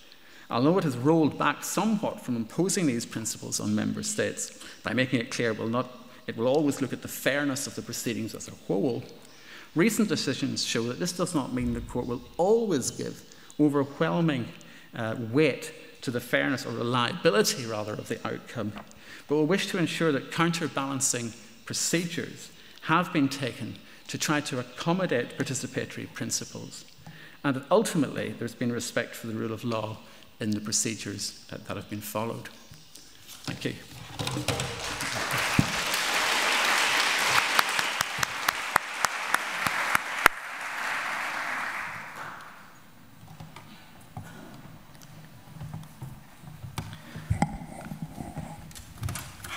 although it has rolled back somewhat from imposing these principles on member states by making it clear it will always look at the fairness of the proceedings as a whole. Recent decisions show that this does not mean the court will always give overwhelming weight to the fairness or reliability, rather, of the outcome, but will wish to ensure that counterbalancing procedures have been taken to try to accommodate participatory principles, and that ultimately there's been respect for the rule of law in the procedures that have been followed. Thank you.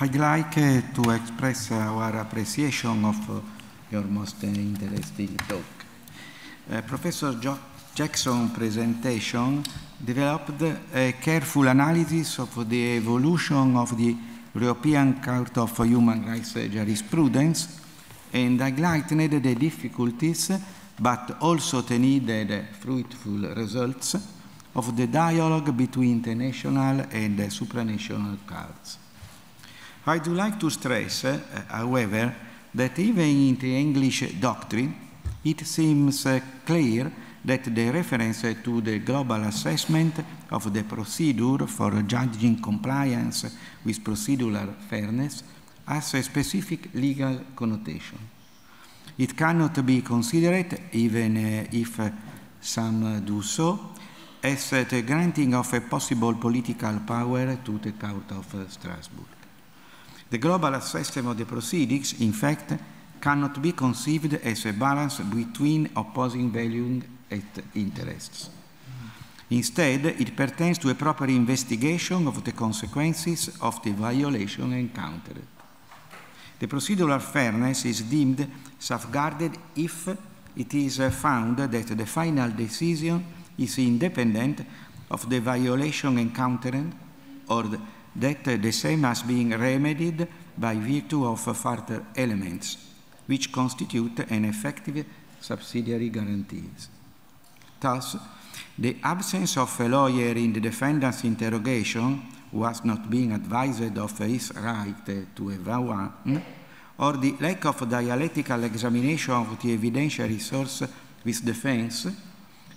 I'd like to express our appreciation of your most interesting talk. Professor Jackson's presentation developed a careful analysis of the evolution of the European Court of Human Rights jurisprudence and highlighted the difficulties, but also the needed fruitful results of the dialogue between the national and the supranational courts. I would like to stress, however, that even in the English doctrine, it seems clear that the reference to the global assessment of the procedure for judging compliance with procedural fairness has a specific legal connotation. It cannot be considered, even if some do so, as the granting of a possible political power to the Court of Strasbourg. The global assessment of the proceedings, in fact, cannot be conceived as a balance between opposing values and interests. Instead, it pertains to a proper investigation of the consequences of the violation encountered. The procedural fairness is deemed safeguarded if it is found that the final decision is independent of the violation encountered, or that the same has been remedied by virtue of further elements, which constitute an effective subsidiary guarantees. Thus, the absence of a lawyer in the defendant's interrogation who has not been advised of his right to a one, or the lack of dialectical examination of the evidentiary source with defense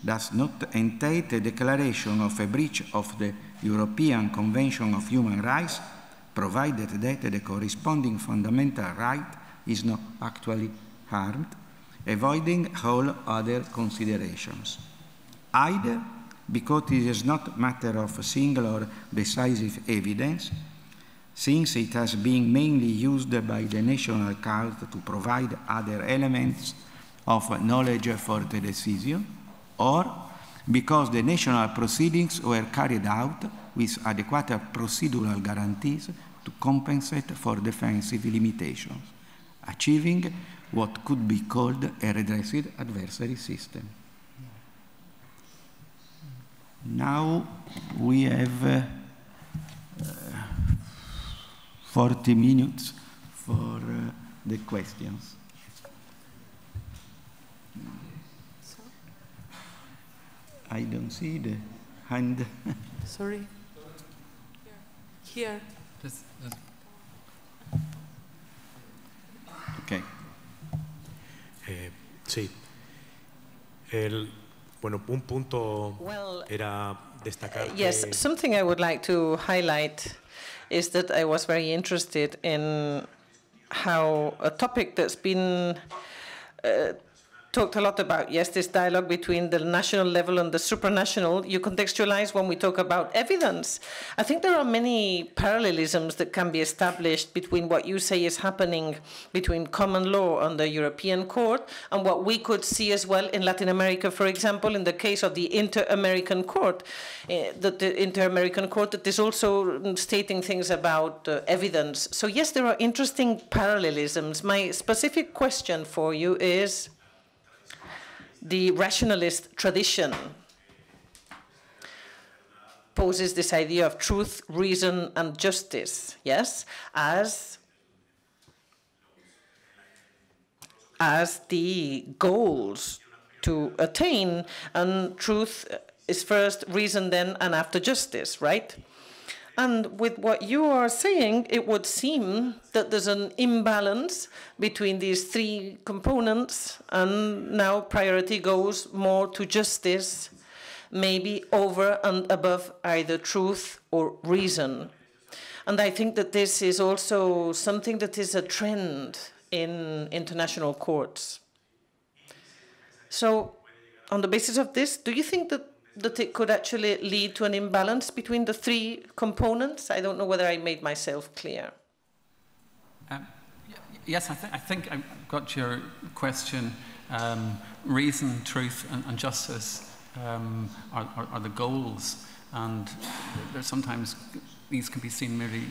does not entail the declaration of a breach of the European Convention of Human Rights, provided that the corresponding fundamental right is not actually harmed, avoiding all other considerations. Either because it is not a matter of single or decisive evidence, since it has been mainly used by the national court to provide other elements of knowledge for the decision, or because the national proceedings were carried out with adequate procedural guarantees to compensate for defensive limitations, achieving what could be called a redressed adversary system. Now we have 40 minutes for the questions. I don't see the hand. Sorry. Here. Okay. Sí. Bueno, un punto era destacar. Yes, something I would like to highlight is that I was very interested in how a topic that's been talked a lot about, yes, this dialogue between the national level and the supranational, you contextualize when we talk about evidence. I think there are many parallelisms that can be established between what you say is happening between common law and the European Court and what we could see as well in Latin America, for example, in the case of the Inter-American Court. The Inter-American Court that is also stating things about evidence. So yes, there are interesting parallelisms. My specific question for you is, the rationalist tradition poses this idea of truth, reason, and justice, yes, as the goals to attain, and truth is first, reason then, and after justice, right? And with what you are saying, it would seem that there's an imbalance between these three components, and now priority goes more to justice, maybe over and above either truth or reason. And I think that this is also something that is a trend in international courts. So, on the basis of this, do you think that it could actually lead to an imbalance between the three components? I don't know whether I made myself clear. Yes, I think I got your question. Reason, truth, and justice are the goals, and there's sometimes these can be seen merely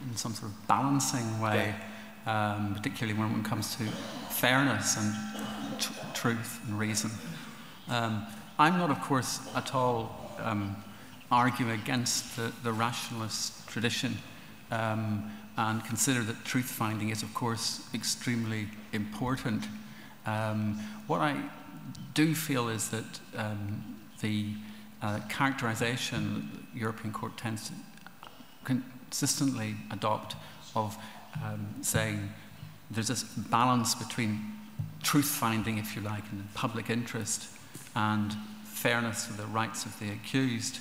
in some sort of balancing way, particularly when it comes to fairness and truth and reason. I'm not, of course, at all arguing against the rationalist tradition and consider that truth-finding is, of course, extremely important. What I do feel is that the characterization the European Court tends to consistently adopt of saying there's this balance between truth-finding, if you like, in the public interest and fairness of the rights of the accused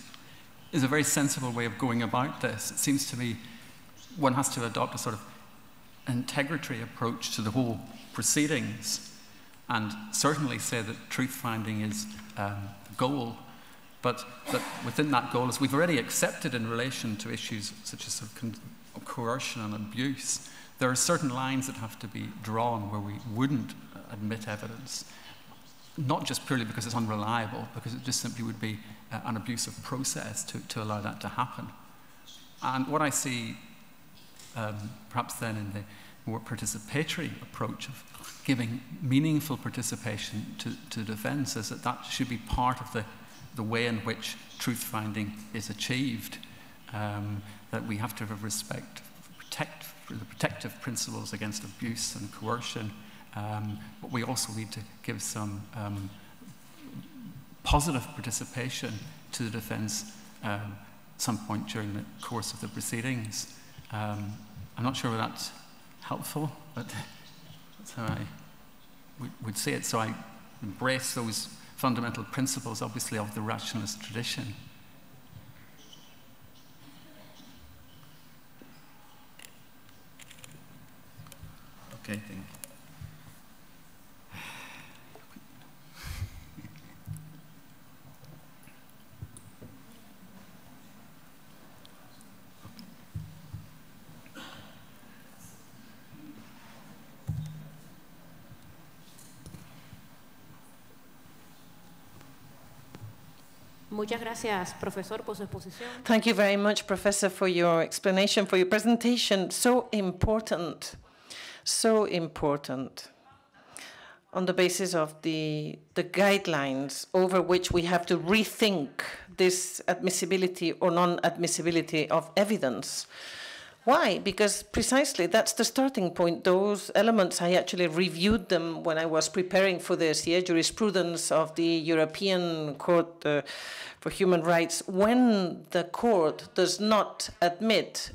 is a very sensible way of going about this. It seems to me one has to adopt a sort of integratory approach to the whole proceedings and certainly say that truth-finding is the goal, but that within that goal, as we've already accepted in relation to issues such as coercion and abuse, there are certain lines that have to be drawn where we wouldn't admit evidence. Not just purely because it's unreliable, because it just simply would be an abusive process to allow that to happen. And what I see, perhaps then in the more participatory approach of giving meaningful participation to defence, is that should be part of the way in which truth-finding is achieved, that we have to have respect for the protective principles against abuse and coercion. But we also need to give some positive participation to the defence at some point during the course of the proceedings. I'm not sure whether that's helpful, but that's how I would see it. So I embrace those fundamental principles, obviously, of the rationalist tradition. Okay, thank you. Muchas gracias, profesor, por su exposición. Thank you very much, Professor, for your explanation, for your presentation. So important, so important. On the basis of the guidelines over which we have to rethink this admissibility or non-admissibility of evidence. Why? Because precisely that's the starting point. Those elements, I actually reviewed them when I was preparing for this jurisprudence of the European Court for Human Rights. When the court does not admit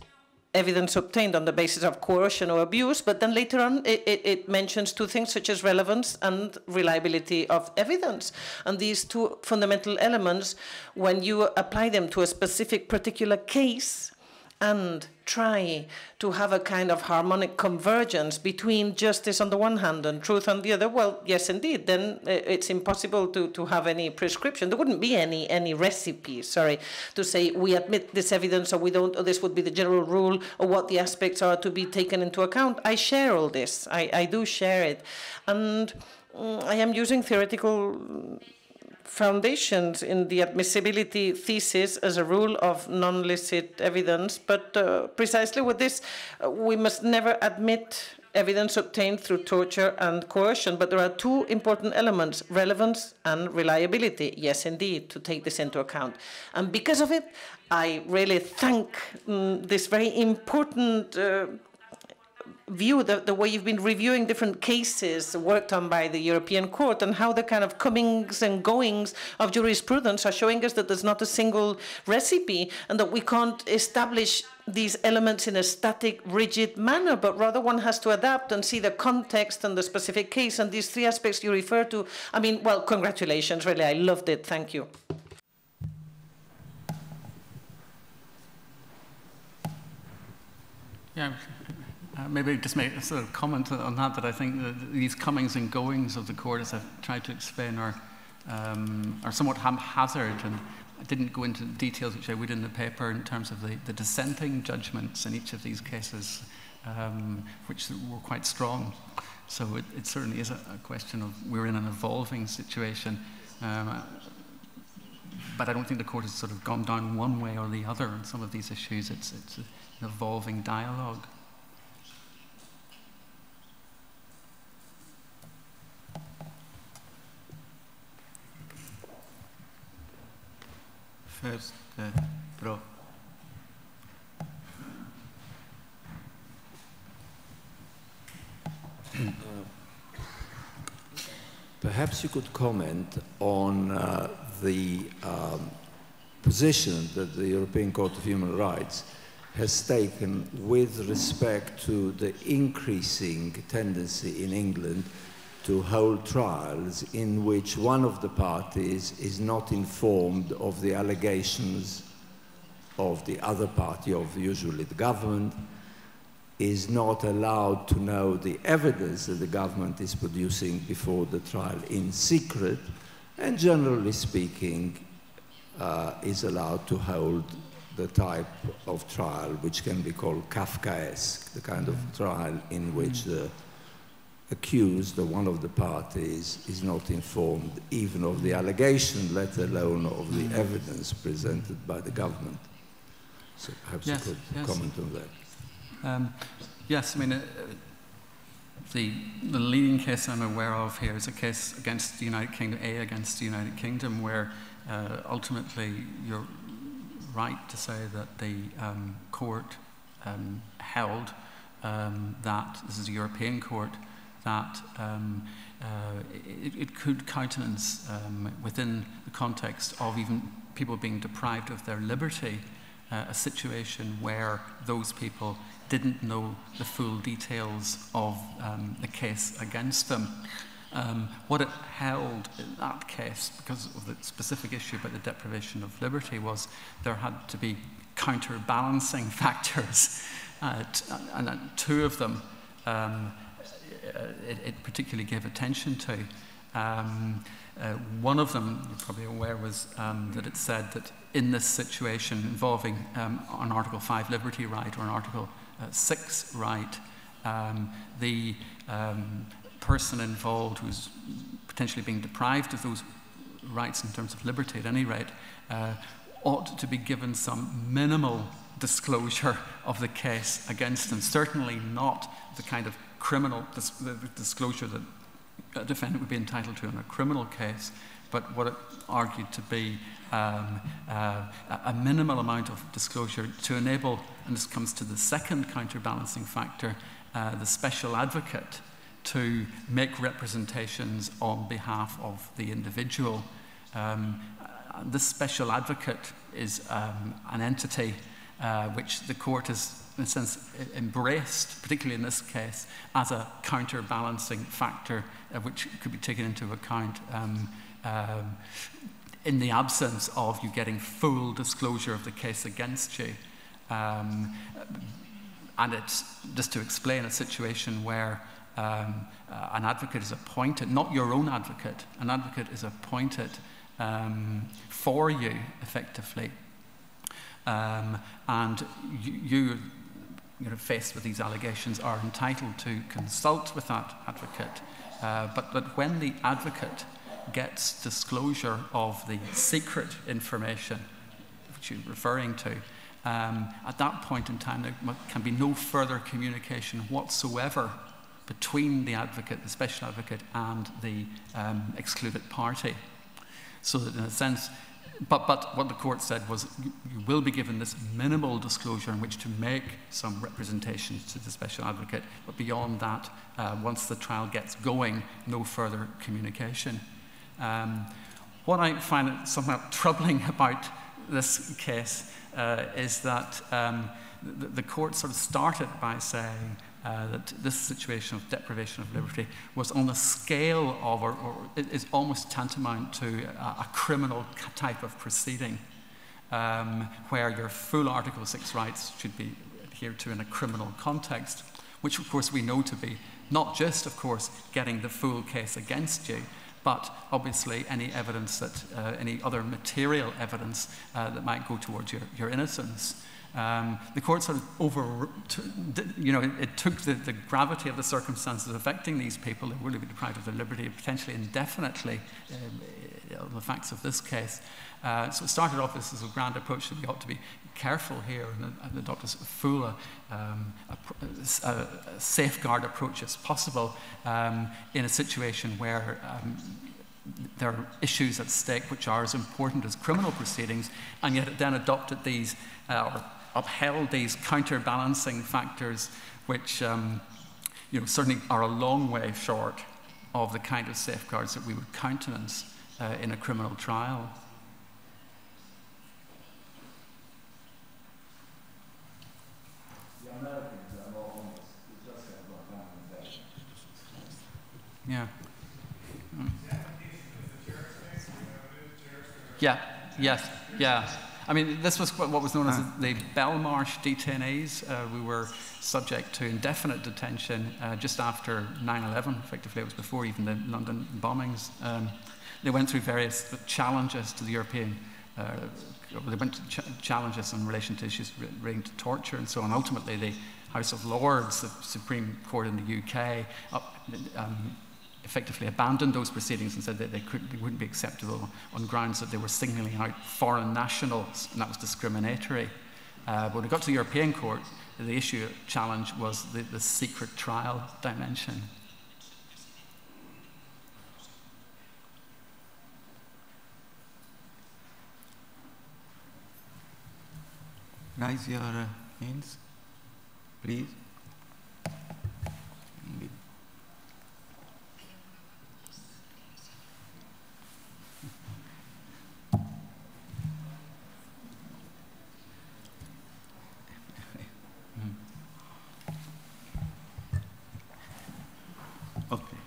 evidence obtained on the basis of coercion or abuse, but then later on it mentions two things such as relevance and reliability of evidence. And these two fundamental elements, when you apply them to a specific particular case and try to have a kind of harmonic convergence between justice on the one hand and truth on the other, well, yes, indeed, then it's impossible to have any prescription. There wouldn't be any recipe, to say we admit this evidence or we don't, or this would be the general rule, or what the aspects are to be taken into account. I share all this. I do share it. And I am using theoretical foundations in the admissibility thesis as a rule of non-licit evidence, but precisely with this, we must never admit evidence obtained through torture and coercion, but there are two important elements, relevance and reliability, yes indeed, to take this into account. And because of it, I really thank this very important view, the way you've been reviewing different cases worked on by the European Court, and how the kind of comings and goings of jurisprudence are showing us that there's not a single recipe, and that we can't establish these elements in a static, rigid manner, but rather one has to adapt and see the context and the specific case. And these three aspects you refer to, I mean, well, congratulations, really, I loved it. Thank you. Yeah. Maybe just make a sort of comment on that I think that these comings and goings of the court, as I've tried to explain, are somewhat haphazard, and I didn't go into details which I would in the paper in terms of the dissenting judgments in each of these cases, which were quite strong. So it certainly is a question of we're in an evolving situation, but I don't think the court has sort of gone down one way or the other on some of these issues. It's an evolving dialogue. First, Pro. Perhaps you could comment on the position that the European Court of Human Rights has taken with respect to the increasing tendency in England to hold trials in which one of the parties is not informed of the allegations of the other party, of usually the government, is not allowed to know the evidence that the government is producing before the trial in secret, and generally speaking, is allowed to hold the type of trial which can be called Kafkaesque, the kind of trial in which the accused or one of the parties is not informed even of the allegation, let alone of the evidence presented by the government. So perhaps you could comment on that. Yes, I mean, the leading case I'm aware of here is a case against the United Kingdom, against the United Kingdom, where ultimately you're right to say that the court held that, this is a European court, that it could countenance within the context of even people being deprived of their liberty a situation where those people didn't know the full details of the case against them. What it held in that case, because of the specific issue about the deprivation of liberty, was there had to be counterbalancing factors, and two of them it particularly gave attention to. One of them, you're probably aware, was that it said that in this situation involving an Article 5 liberty right or an Article 6 right, the person involved who's potentially being deprived of those rights in terms of liberty at any rate ought to be given some minimal disclosure of the case against them, certainly not the kind of criminal disclosure that a defendant would be entitled to in a criminal case, but what it argued to be a minimal amount of disclosure to enable, and this comes to the second counterbalancing factor, the special advocate to make representations on behalf of the individual. This special advocate is an entity which the court has, in a sense, embraced, particularly in this case, as a counterbalancing factor which could be taken into account in the absence of you getting full disclosure of the case against you. And it's, just to explain, a situation where an advocate is appointed, not your own advocate, an advocate is appointed for you, effectively. And you know, faced with these allegations, are entitled to consult with that advocate. But when the advocate gets disclosure of the secret information, which you're referring to, at that point in time, there can be no further communication whatsoever between the advocate, the special advocate, and the excluded party. So that in a sense, but what the court said was you will be given this minimal disclosure in which to make some representations to the special advocate, but beyond that, once the trial gets going, no further communication. What I find somewhat troubling about this case is that the court sort of started by saying that this situation of deprivation of liberty was on a scale of, or is almost tantamount to a criminal type of proceeding, where your full Article 6 rights should be adhered to in a criminal context, which of course we know to be not just, of course, getting the full case against you, but obviously any evidence that, any other material evidence that might go towards your innocence. The court sort of it took the gravity of the circumstances affecting these people who would be deprived of their liberty potentially indefinitely, the facts of this case. So it started off as a grand approach that we ought to be careful here and adopt as full a safeguard approach as possible in a situation where there are issues at stake which are as important as criminal proceedings, and yet it then adopted these, or upheld these counterbalancing factors which certainly are a long way short of the kind of safeguards that we would countenance in a criminal trial. Yeah. Yeah, yes, yeah. I mean, this was what was known as the Belmarsh detainees. We were subject to indefinite detention just after 9/11. Effectively, it was before even the London bombings. They went through various challenges to the European, they went to challenges in relation to issues relating to torture and so on. Ultimately, the House of Lords, the Supreme Court in the UK, effectively abandoned those proceedings and said that they wouldn't be acceptable on grounds that they were singling out foreign nationals, and that was discriminatory. But when it got to the European Court, the issue challenge was the secret trial dimension. Raise your hands, please. Okay.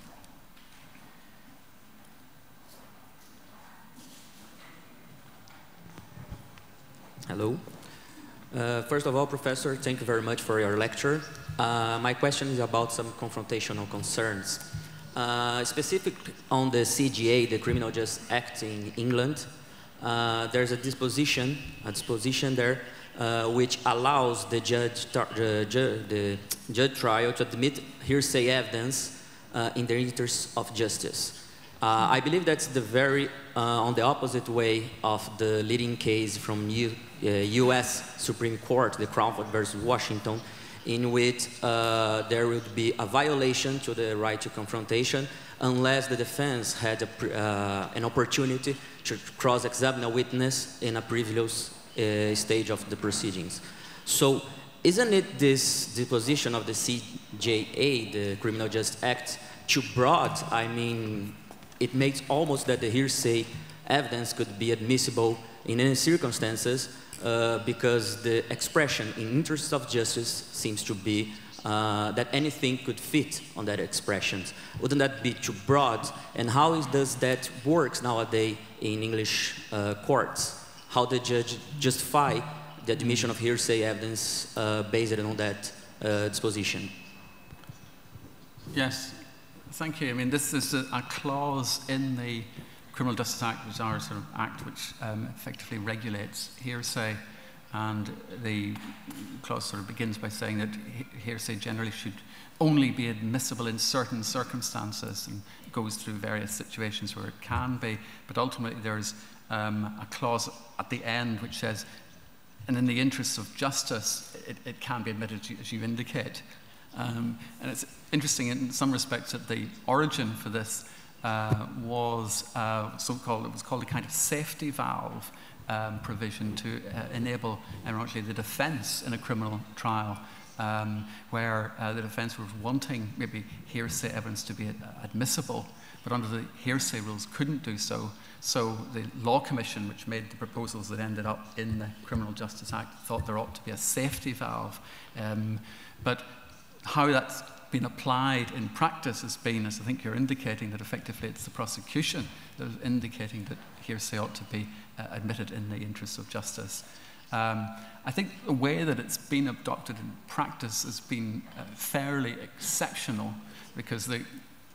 Hello. First of all, Professor, thank you very much for your lecture. My question is about some confrontational concerns. Specifically on the CJA, the Criminal Justice Act in England, there's a disposition there which allows the judge trial to admit hearsay evidence in the interest of justice. I believe that's the very on the opposite way of the leading case from U.S. Supreme Court, the Crawford versus Washington, in which there would be a violation to the right to confrontation unless the defense had an opportunity to cross-examine a witness in a previous stage of the proceedings. So isn't it this disposition of the CJA, the Criminal Justice Act, too broad? I mean, it makes almost that the hearsay evidence could be admissible in any circumstances because the expression in interest of justice seems to be that anything could fit on that expression. Wouldn't that be too broad? And how does that work nowadays in English courts? How the judge justify the admission of hearsay evidence based on that disposition? Yes, thank you. I mean, this is a clause in the Criminal Justice Act, which is our sort of act which effectively regulates hearsay, and the clause sort of begins by saying that hearsay generally should only be admissible in certain circumstances, and goes through various situations where it can be, but ultimately there's a clause at the end which says, and in the interests of justice, it can be admitted, as you indicate. And it's interesting in some respects that the origin for this was so-called, it was called a kind of safety valve provision to enable, ironically, the defense in a criminal trial where the defense was wanting maybe hearsay evidence to be admissible, but under the hearsay rules couldn't do so. So the Law Commission, which made the proposals that ended up in the Criminal Justice Act, thought there ought to be a safety valve. But how that's been applied in practice has been, as I think you're indicating, that effectively it's the prosecution that is indicating that hearsay ought to be admitted in the interests of justice. I think the way that it's been adopted in practice has been fairly exceptional, because the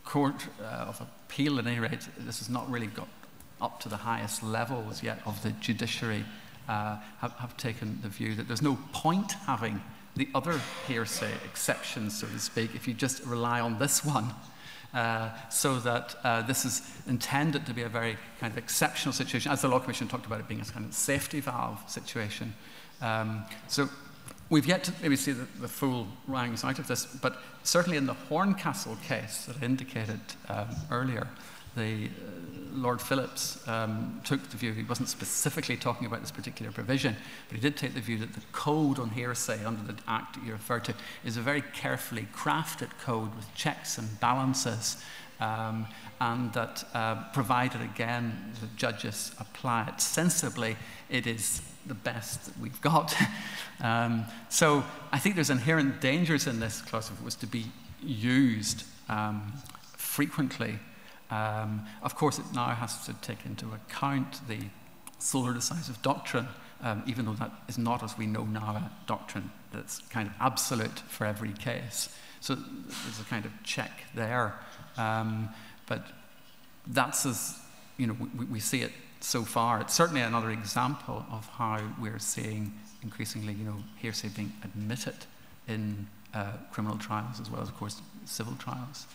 Court of Appeal, at any rate, this has not really got up to the highest levels yet of the judiciary, have taken the view that there's no point having the other hearsay exceptions, so to speak, if you just rely on this one. So that this is intended to be a very kind of exceptional situation, as the Law Commission talked about it being a kind of safety valve situation. So we've yet to maybe see the full wrangs out of this, but certainly in the Horncastle case that I indicated earlier, the Lord Phillips took the view, he wasn't specifically talking about this particular provision, but he did take the view that the code on hearsay under the Act that you referred to is a very carefully crafted code with checks and balances, and that provided, again, the judges apply it sensibly, it is the best that we've got. So I think there's inherent dangers in this clause if it was to be used frequently. Of course, it now has to take into account the solar decisive doctrine, even though that is not, as we know now, a doctrine that's kind of absolute for every case. So there's a kind of check there. But that's as, you know, we see it so far. It's certainly another example of how we're seeing increasingly, you know, hearsay being admitted in criminal trials as well as, of course, civil trials.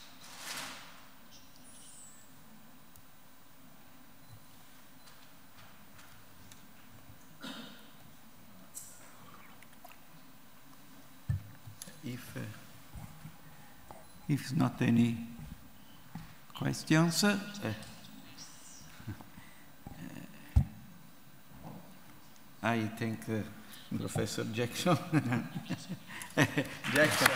If not any questions, I thank Professor Jackson. Jackson.